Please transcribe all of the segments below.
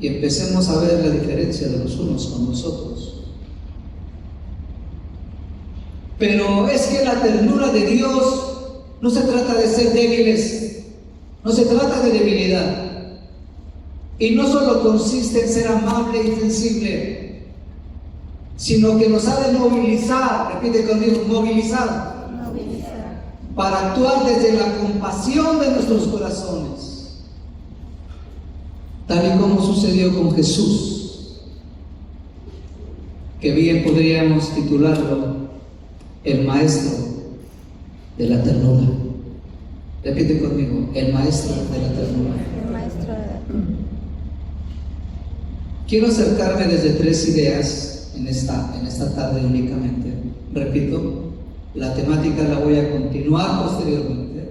y empecemos a ver la diferencia de los unos con los otros. Pero es que la ternura de Dios no se trata de ser débiles, no se trata de debilidad. Y no solo consiste en ser amable y sensible, sino que nos ha de movilizar, repite conmigo, movilizar, para actuar desde la compasión de nuestros corazones, tal y como sucedió con Jesús, que bien podríamos titularlo el maestro de la ternura. Repite conmigo, el maestro de la ternura. Quiero acercarme desde tres ideas en esta tarde únicamente. Repito, la temática la voy a continuar posteriormente,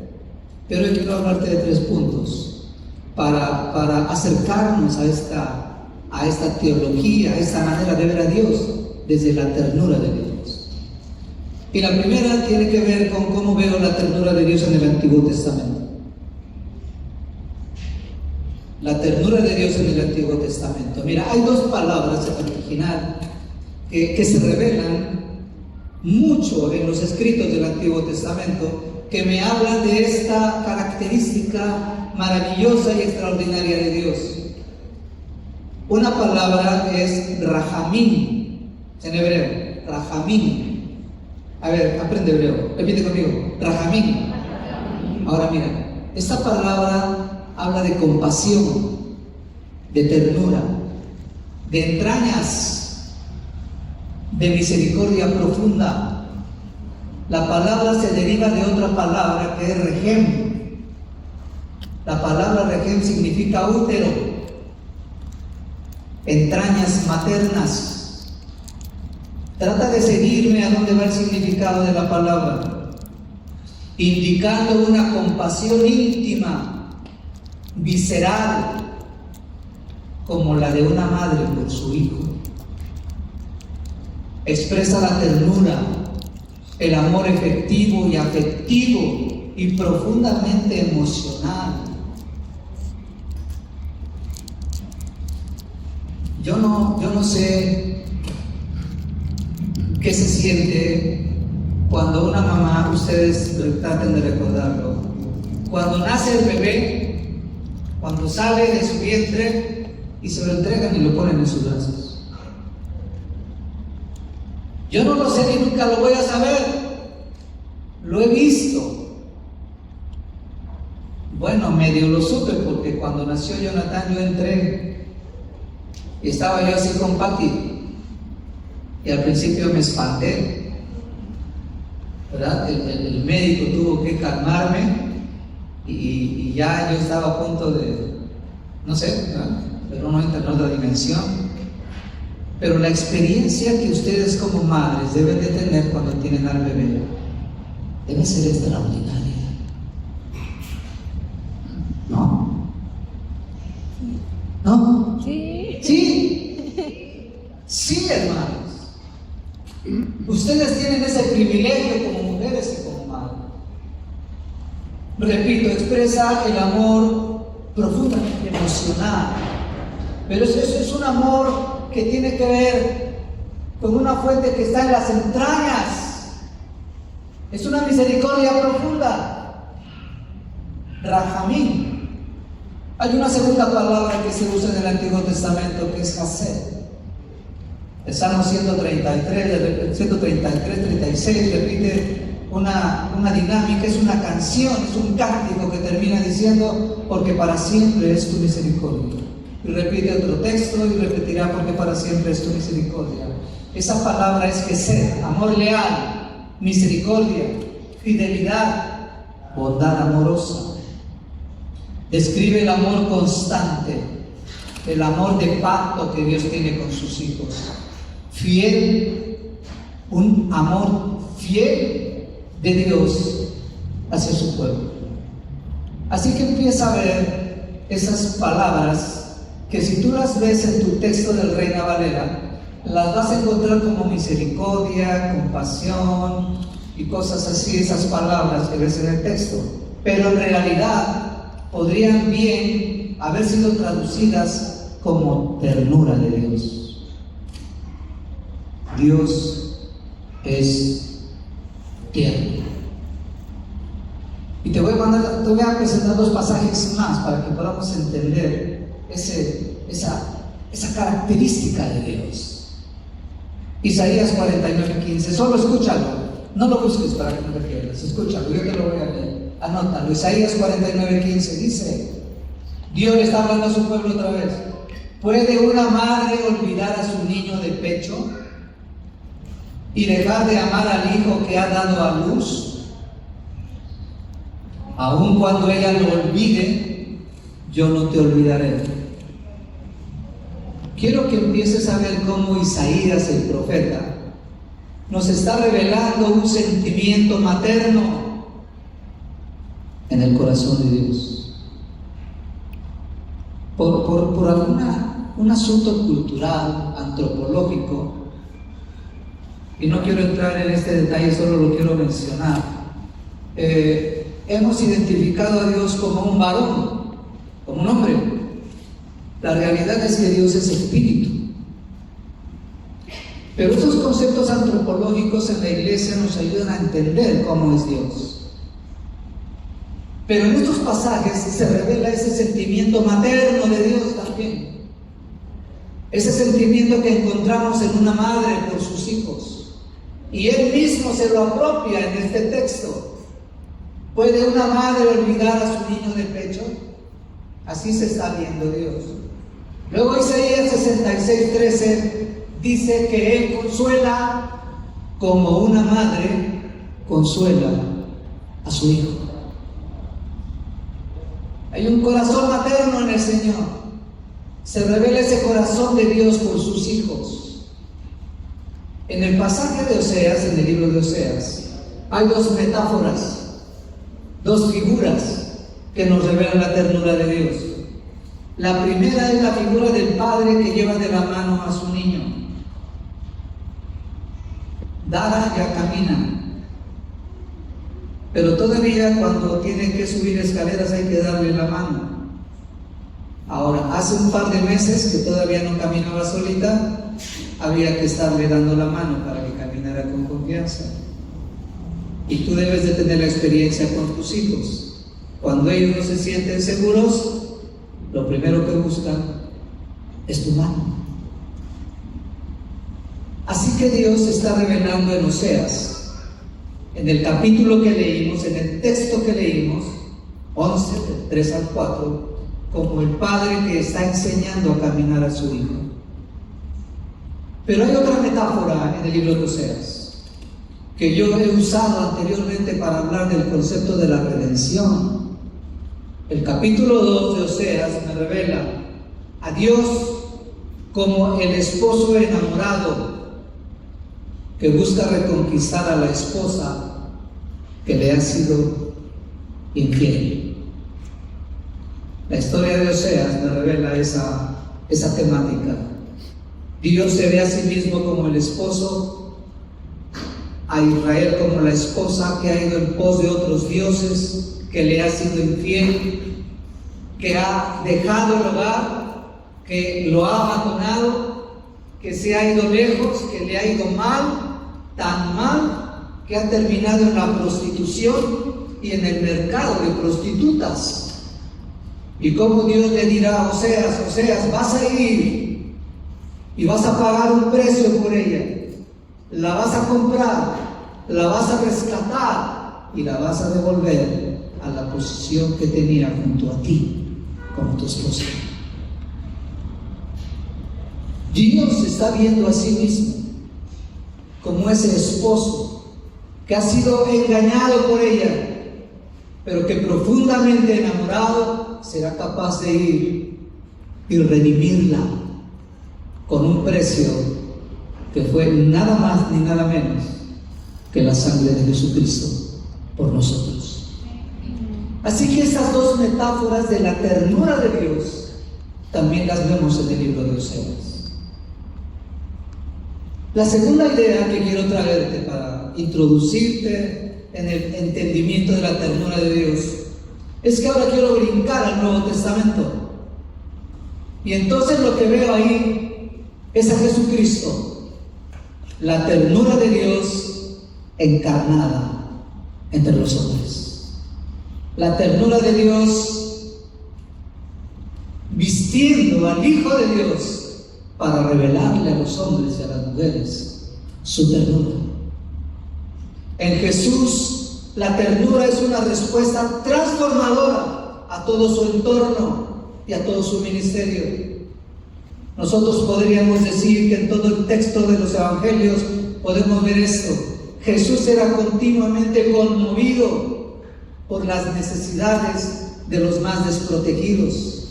pero yo quiero hablarte de 3 puntos para acercarnos a esta teología, a esta manera de ver a Dios desde la ternura de Dios. Y la primera tiene que ver con cómo veo la ternura de Dios en el Antiguo Testamento. La ternura de Dios en el Antiguo Testamento. Mira, hay 2 palabras en el original que se revelan mucho en los escritos del Antiguo Testamento, que me hablan de esta característica maravillosa y extraordinaria de Dios. Una palabra es rahamim, en hebreo, rahamim. A ver, aprende hebreo, repite conmigo, rahamim. Ahora mira, esta palabra habla de compasión, de ternura, de entrañas, de misericordia profunda. La palabra se deriva de otra palabra que es rehem. La palabra rehem significa útero, entrañas maternas. Trata de seguirme a dónde va el significado de la palabra, indicando una compasión íntima, visceral, como la de una madre por su hijo. Expresa la ternura, el amor efectivo y afectivo y profundamente emocional. Yo no sé qué se siente cuando una mamá, ustedes traten de recordarlo, cuando nace el bebé, cuando sale de su vientre y se lo entregan y lo ponen en sus brazos. Yo no lo sé ni nunca lo voy a saber. Lo he visto. Bueno, medio lo supe porque cuando nació Jonathan yo entré y estaba yo así con Pati y al principio me espanté, ¿verdad? El médico tuvo que calmarme. Y ya yo estaba a punto de, no sé, ¿verdad? Pero uno entra en otra dimensión. Pero la experiencia que ustedes como madres deben de tener cuando tienen al bebé debe ser extraordinaria, ¿no? ¿No? Sí. Sí. Sí, hermanos. Ustedes tienen ese privilegio como mujeres y como madres. Repito, expresa el amor profundamente emocional, pero eso es un amor que tiene que ver con una fuente que está en las entrañas. Es una misericordia profunda. Rahamim. Hay una segunda palabra que se usa en el Antiguo Testamento que es Hased. El Salmo 133, 36 repite una dinámica, es una canción, es un cántico que termina diciendo: porque para siempre es tu misericordia. Y repite otro texto y repetirá: porque para siempre es tu misericordia. Esa palabra es Gesed, amor leal, misericordia, fidelidad, bondad amorosa. Describe el amor constante, el amor de pacto que Dios tiene con sus hijos. Fiel, un amor fiel de Dios hacia su pueblo. Así que empieza a ver esas palabras que si tú las ves en tu texto del Reina Valera, las vas a encontrar como misericordia, compasión y cosas así, esas palabras que ves en el texto. Pero en realidad podrían bien haber sido traducidas como ternura de Dios. Dios es tierno. Y te voy a presentar dos pasajes más para que podamos entender esa característica de Dios. Isaías 49:15, solo escúchalo, no lo busques para que no te pierdas, escúchalo, yo te lo voy a leer, anótalo. Isaías 49:15 dice, Dios le está hablando a su pueblo otra vez: ¿puede una madre olvidar a su niño de pecho y dejar de amar al hijo que ha dado a luz? Aun cuando ella lo olvide, yo no te olvidaré. Quiero que empieces a ver cómo Isaías, el profeta, nos está revelando un sentimiento materno en el corazón de Dios. Por un asunto cultural, antropológico, y no quiero entrar en este detalle, solo lo quiero mencionar. Hemos identificado a Dios como un varón, como un hombre. La realidad es que Dios es espíritu. Pero estos conceptos antropológicos en la iglesia nos ayudan a entender cómo es Dios. Pero en estos pasajes se revela ese sentimiento materno de Dios también. Ese sentimiento que encontramos en una madre por sus hijos. Y Él mismo se lo apropia en este texto. ¿Puede una madre olvidar a su niño de pecho? Así se está viendo Dios. Luego Isaías 66:13 dice que Él consuela como una madre consuela a su hijo. Hay un corazón materno en el Señor. Se revela ese corazón de Dios por sus hijos. En el pasaje de Oseas, en el libro de Oseas, hay dos metáforas, dos figuras que nos revelan la ternura de Dios. La primera es la figura del padre que lleva de la mano a su niño. Dara ya camina, pero todavía cuando tiene que subir escaleras hay que darle la mano. Ahora, hace un par de meses que todavía no caminaba solita, había que estarle dando la mano para que caminara con confianza. Y tú debes de tener la experiencia con tus hijos. Cuando ellos no se sienten seguros, lo primero que buscan es tu mano. Así que Dios se está revelando en Oseas, en el capítulo que leímos, en el texto que leímos, 11, del 3 al 4, como el padre que está enseñando a caminar a su hijo. Pero hay otra metáfora en el libro de Oseas que yo he usado anteriormente para hablar del concepto de la redención. El capítulo 2 de Oseas me revela a Dios como el esposo enamorado que busca reconquistar a la esposa que le ha sido infiel. La historia de Oseas me revela esa temática. Dios se ve a sí mismo como el esposo, a Israel como la esposa que ha ido en pos de otros dioses, que le ha sido infiel, que ha dejado el hogar, que lo ha abandonado, que se ha ido lejos, que le ha ido mal, tan mal, que ha terminado en la prostitución y en el mercado de prostitutas. Y como Dios le dirá a Oseas: Oseas, vas a ir y vas a pagar un precio por ella, la vas a comprar, la vas a rescatar y la vas a devolver a la posición que tenía junto a ti como tu esposa. Dios se está viendo a sí mismo como ese esposo que ha sido engañado por ella, pero que profundamente enamorado será capaz de ir y redimirla con un precio que fue nada más ni nada menos que la sangre de Jesucristo por nosotros. Así que estas dos metáforas de la ternura de Dios también las vemos en el libro de Oseas. La segunda idea que quiero traerte para introducirte en el entendimiento de la ternura de Dios es que ahora quiero brincar al Nuevo Testamento. Y entonces lo que veo ahí es a Jesucristo, la ternura de Dios encarnada entre los hombres. La ternura de Dios vistiendo al Hijo de Dios para revelarle a los hombres y a las mujeres su ternura. En Jesús, la ternura es una respuesta transformadora a todo su entorno y a todo su ministerio. Nosotros podríamos decir que en todo el texto de los evangelios podemos ver esto. Jesús era continuamente conmovido por las necesidades de los más desprotegidos,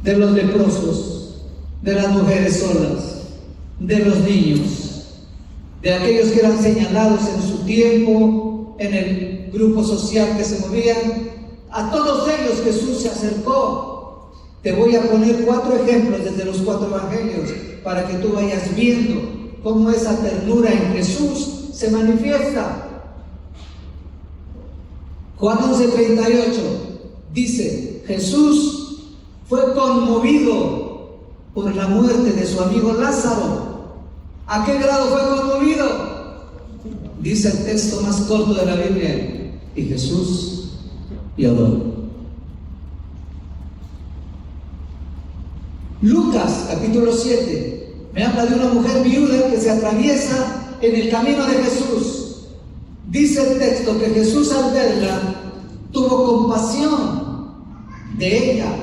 de los leprosos, de las mujeres solas, de los niños, de aquellos que eran señalados en su tiempo, en el grupo social que se movían. A todos ellos Jesús se acercó. Te voy a poner 4 ejemplos desde los 4 evangelios para que tú vayas viendo cómo esa ternura en Jesús se manifiesta. Juan 11:38 dice: Jesús fue conmovido por la muerte de su amigo Lázaro. ¿A qué grado fue conmovido? Dice el texto más corto de la Biblia: y Jesús lloró. Lucas capítulo 7 me habla de una mujer viuda que se atraviesa en el camino de Jesús. Dice el texto que Jesús, al verla, tuvo compasión de ella,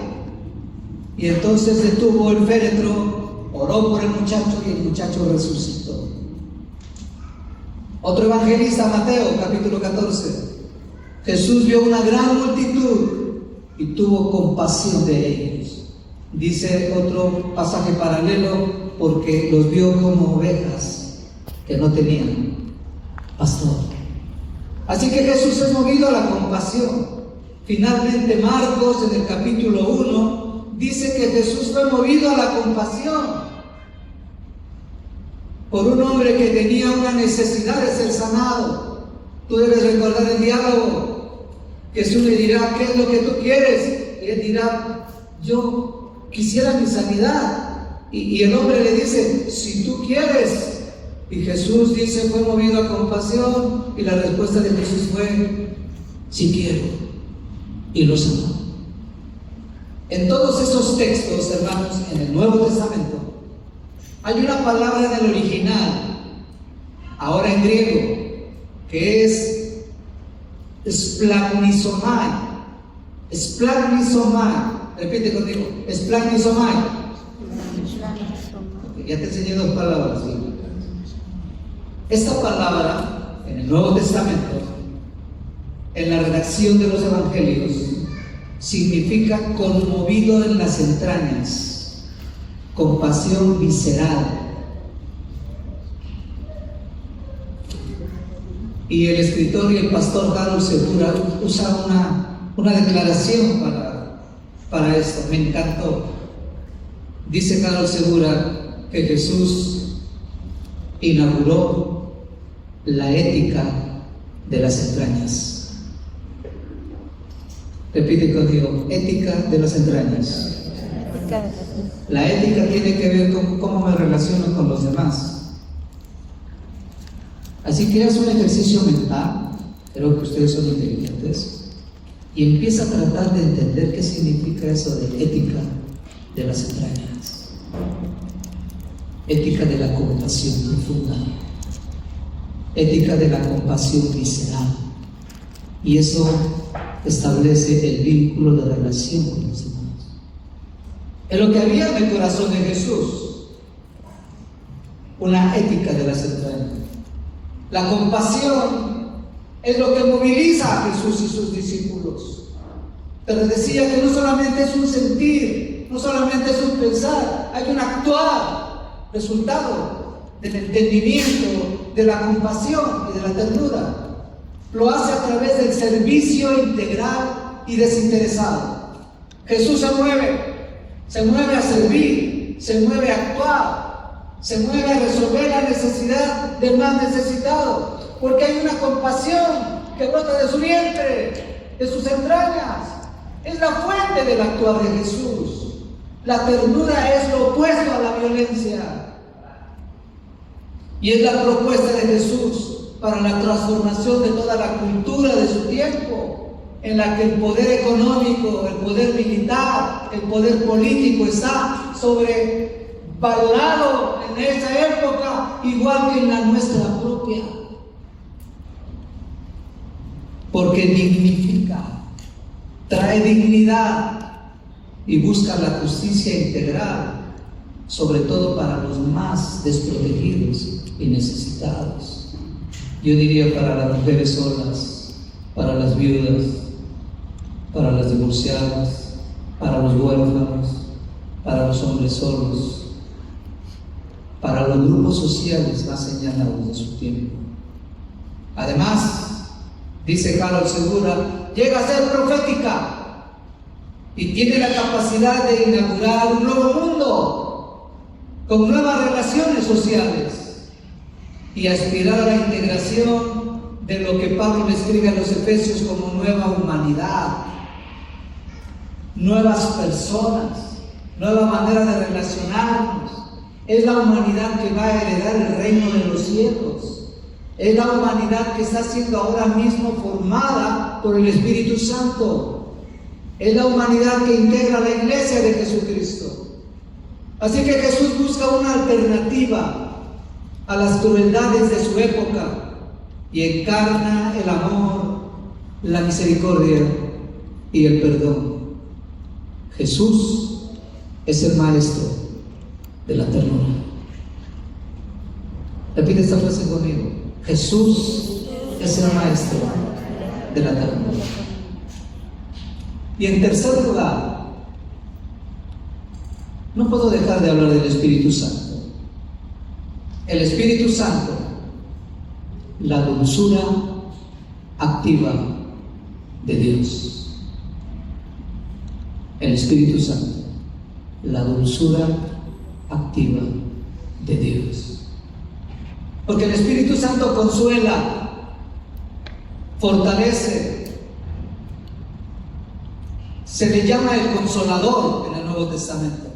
y entonces detuvo el féretro, oró por el muchacho y el muchacho resucitó. Otro evangelista, Mateo capítulo 14: Jesús vio una gran multitud y tuvo compasión de ellos. Dice otro pasaje paralelo: porque los vio como ovejas que no tenían pastor. Así que Jesús es movido a la compasión. Finalmente, Marcos en el capítulo 1 dice que Jesús fue movido a la compasión por un hombre que tenía una necesidad de ser sanado. Tú debes recordar el diálogo. Jesús le dirá: ¿qué es lo que tú quieres? Y él dirá: yo quisiera mi sanidad. Y el hombre le dice: si tú quieres. Y Jesús dice: fue movido a compasión, y la respuesta de Jesús fue: sí quiero. Y lo sanó. En todos esos textos, hermanos, en el Nuevo Testamento, hay una palabra del original, ahora en griego, que es splagnisomai. Splagnisomai. Repite conmigo: splagnisomai. Okay, ya te enseñé 2 palabras, ¿sí? Esta palabra, en el Nuevo Testamento, en la redacción de los evangelios, significa conmovido en las entrañas, compasión visceral. Y el escritor y el pastor Harold Segura usa una declaración para esto. Me encantó. Dice Harold Segura que Jesús inauguró la ética de las entrañas. Repite conmigo: ética de las entrañas. La ética tiene que ver con cómo me relaciono con los demás. Así que haz un ejercicio mental, creo que ustedes son inteligentes, y empieza a tratar de entender qué significa eso de ética de las entrañas. Ética de la compasión profunda, ética de la compasión visceral, y eso establece el vínculo de relación con los demás. Es lo que había en el corazón de Jesús, una ética de las entrañas. La compasión es lo que moviliza a Jesús y sus discípulos. Pero decía que no solamente es un sentir, no solamente es un pensar, hay un actuar, resultado del entendimiento, de la compasión y de la ternura. Lo hace a través del servicio integral y desinteresado. Jesús se mueve a servir, se mueve a actuar, se mueve a resolver la necesidad del más necesitado, porque hay una compasión que brota de su vientre, de sus entrañas. Es la fuente del actuar de Jesús. La ternura es lo opuesto a la violencia. Y es la propuesta de Jesús para la transformación de toda la cultura de su tiempo, en la que el poder económico, el poder militar, el poder político está sobrevalorado en esa época, igual que en la nuestra propia. Porque dignifica, trae dignidad y busca la justicia integral, sobre todo para los más desprotegidos y necesitados. Yo diría para las mujeres solas, para las viudas, para las divorciadas, para los huérfanos, para los hombres solos, para los grupos sociales más señalados de su tiempo. Además, dice Harold Segura, llega a ser profética y tiene la capacidad de inaugurar un nuevo mundo con nuevas relaciones sociales y aspirar a la integración de lo que Pablo le escribe a los Efesios como nueva humanidad, nuevas personas, nueva manera de relacionarnos. Es la humanidad que va a heredar el reino de los cielos. Es la humanidad que está siendo ahora mismo formada por el Espíritu Santo. Es la humanidad que integra la iglesia de Jesucristo. Así que Jesús busca una alternativa a las crueldades de su época y encarna el amor, la misericordia y el perdón. Jesús es el maestro de la ternura. Repite esta frase conmigo. Jesús es el maestro de la ternura. Y en tercer lugar, no puedo dejar de hablar del Espíritu Santo. El Espíritu Santo, la dulzura activa de Dios. El Espíritu Santo, la dulzura activa de Dios. Porque el Espíritu Santo consuela, fortalece. Se le llama el Consolador en el Nuevo Testamento.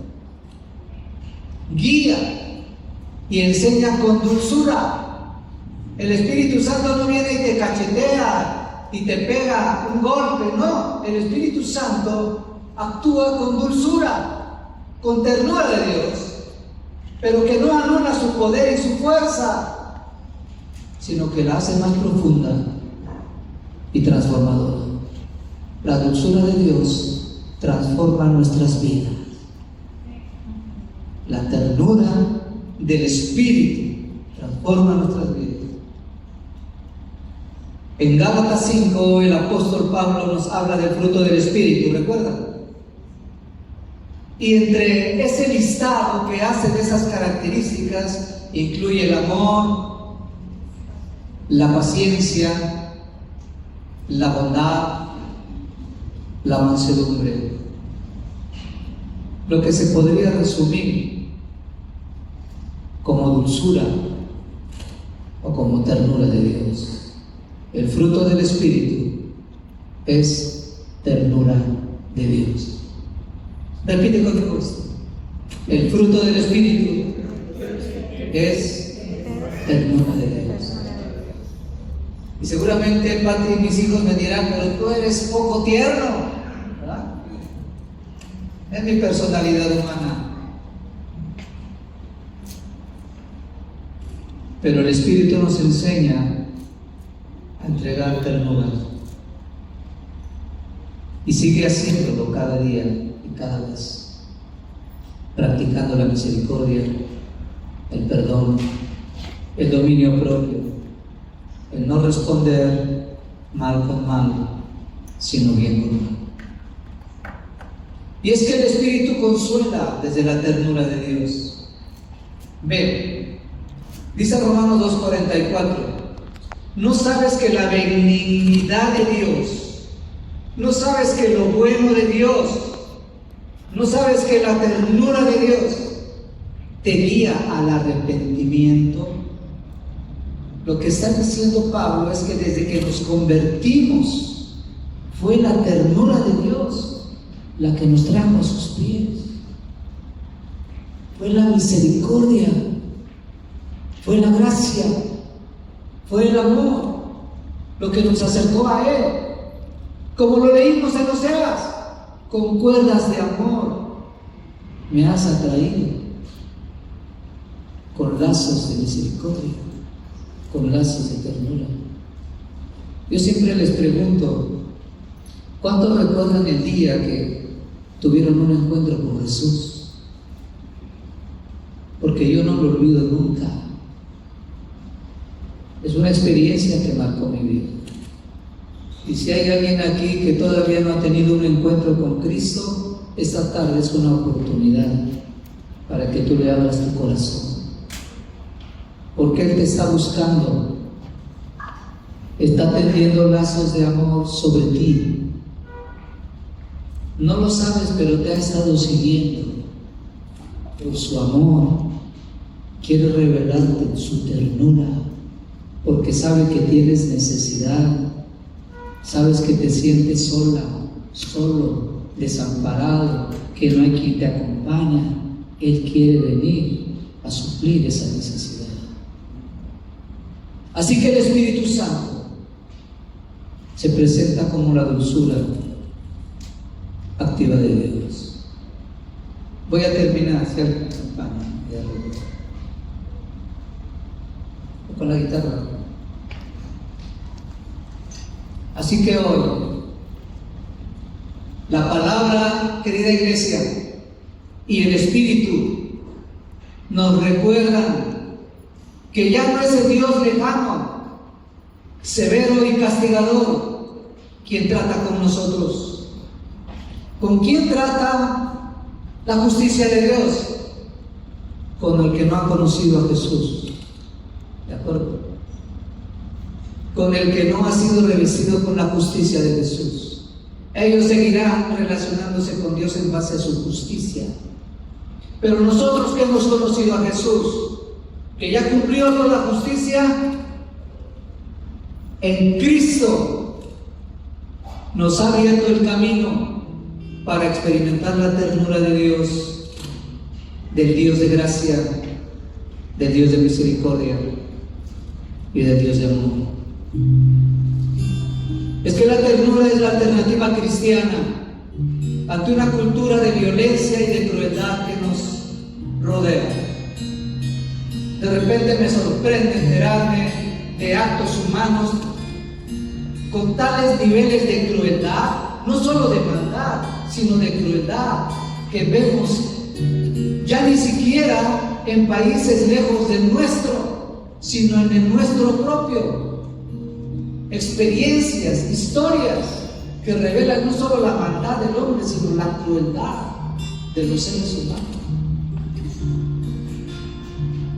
Guía y enseña con dulzura. El Espíritu Santo no viene y te cachetea y te pega un golpe, no. El Espíritu Santo actúa con dulzura, con ternura de Dios, pero que no anula su poder y su fuerza, sino que la hace más profunda y transformadora. La dulzura de Dios transforma nuestras vidas. La ternura del Espíritu transforma nuestras vidas. En Gálatas 5, el apóstol Pablo nos habla del fruto del Espíritu, ¿recuerdan? Y entre ese listado que hace de esas características, incluye el amor, la paciencia, la bondad, la mansedumbre. Lo que se podría resumir como dulzura o como ternura de Dios. El fruto del Espíritu es ternura de Dios. Repite conmigo esto. El fruto del Espíritu es ternura de Dios. Y seguramente Pati y mis hijos me dirán, pero tú eres poco tierno, ¿verdad? Es mi personalidad humana. Pero el Espíritu nos enseña a entregar ternura. Y sigue haciéndolo cada día y cada vez, practicando la misericordia, el perdón, el dominio propio, el no responder mal con mal, sino bien con mal. Y es que el Espíritu consuela desde la ternura de Dios. Ve, dice Romanos 2:44, ¿no sabes que la benignidad de Dios, no sabes que lo bueno de Dios, no sabes que la ternura de Dios te guía al arrepentimiento? Lo que está diciendo Pablo es que desde que nos convertimos, fue la ternura de Dios la que nos trajo a sus pies. fue la misericordia, fue la gracia, fue el amor lo que nos acercó a Él. Como lo leímos en Oseas, con cuerdas de amor me has atraído, con lazos de misericordia, con lazos de ternura. Yo siempre les pregunto, ¿cuántos recuerdan el día que tuvieron un encuentro con Jesús? Porque yo no lo olvido nunca. Es una experiencia que marcó mi vida. Y si hay alguien aquí que todavía no ha tenido un encuentro con Cristo, esta tarde es una oportunidad para que tú le abras tu corazón. Porque Él te está buscando, está tendiendo lazos de amor sobre ti. No lo sabes, pero te ha estado siguiendo. Por su amor, quiere revelarte su ternura, porque sabe que tienes necesidad, sabes que te sientes sola, solo, desamparado, que no hay quien te acompaña. Él quiere venir a suplir esa necesidad. Así que el Espíritu Santo se presenta como la dulzura activa de Dios. Voy a terminar, si alguien me acompaña, con la guitarra. Así que hoy, la palabra, querida iglesia, y el Espíritu nos recuerdan que ya no es el Dios lejano, severo y castigador quien trata con nosotros. ¿Con quién trata la justicia de Dios? Con el que no ha conocido a Jesús. ¿De acuerdo? Con el que no ha sido revestido con la justicia de Jesús. Ellos seguirán relacionándose con Dios en base a su justicia. Pero nosotros que hemos conocido a Jesús, que ya cumplió con la justicia, en Cristo nos ha abierto el camino para experimentar la ternura de Dios, del Dios de gracia, del Dios de misericordia y del Dios de amor. Es que la ternura es la alternativa cristiana ante una cultura de violencia y de crueldad que nos rodea. De repente me sorprende enterarme de actos humanos con tales niveles de crueldad, no solo de maldad, sino de crueldad, que vemos ya ni siquiera en países lejos del nuestro, sino en el nuestro propio. Experiencias, historias que revelan no solo la maldad del hombre, sino la crueldad de los seres humanos.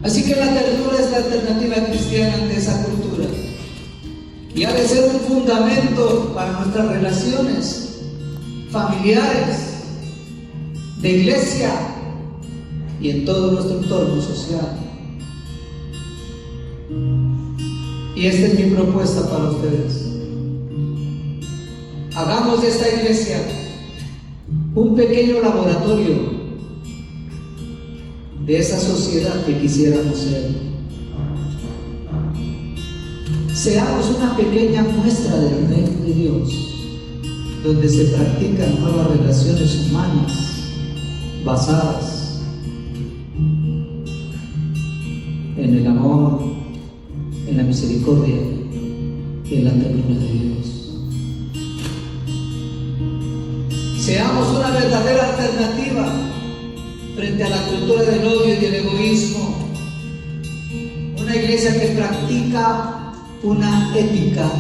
Así que la ternura es la alternativa cristiana ante esa cultura, y ha de ser un fundamento para nuestras relaciones familiares, de iglesia y en todo nuestro entorno social. Y esta es mi propuesta para ustedes. Hagamos de esta iglesia un pequeño laboratorio de esa sociedad que quisiéramos ser. Seamos una pequeña muestra del reino de Dios, donde se practican nuevas relaciones humanas basadas en el amor, en la misericordia y en la ternura de Dios. Seamos una verdadera alternativa frente a la cultura del odio y del egoísmo, una iglesia que practica una ética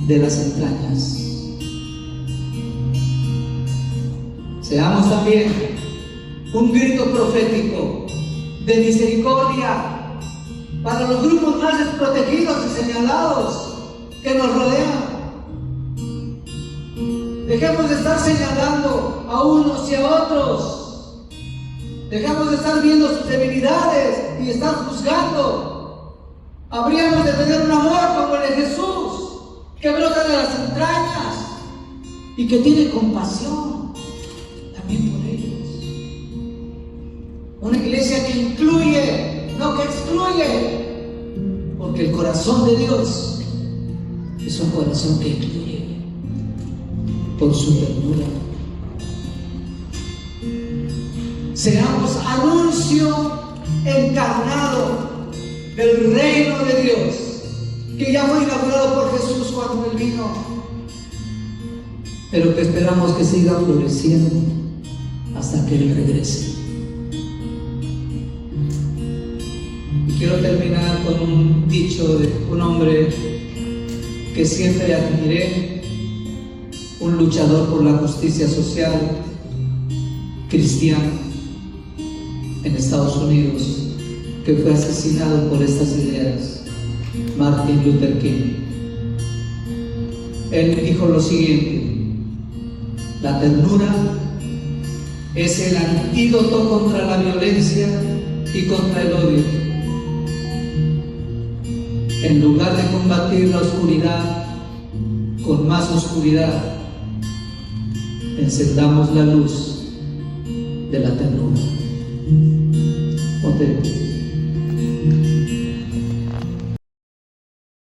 de las entrañas. Seamos también un grito profético de misericordia para los grupos más desprotegidos y señalados que nos rodean. Dejemos de estar señalando a unos y a otros. Dejemos de estar viendo sus debilidades y estar juzgando. Habríamos de tener un amor como el de Jesús, que brota de las entrañas y que tiene compasión también por ellos. Una iglesia que incluye, no que excluye. Porque el corazón de Dios es un corazón que incluye por su ternura. Seamos anuncio encarnado del reino de Dios, que ya fue inaugurado por Jesús cuando Él vino, pero que esperamos que siga floreciendo hasta que Él regrese. Y quiero terminar con un dicho de un hombre que siempre admiré, un luchador por la justicia social, cristiano, en Estados Unidos, que fue asesinado por estas ideas, Martin Luther King. Él dijo lo siguiente: la ternura es el antídoto contra la violencia y contra el odio. En lugar de combatir la oscuridad con más oscuridad, encendamos la luz de la ternura. Ponte de pie.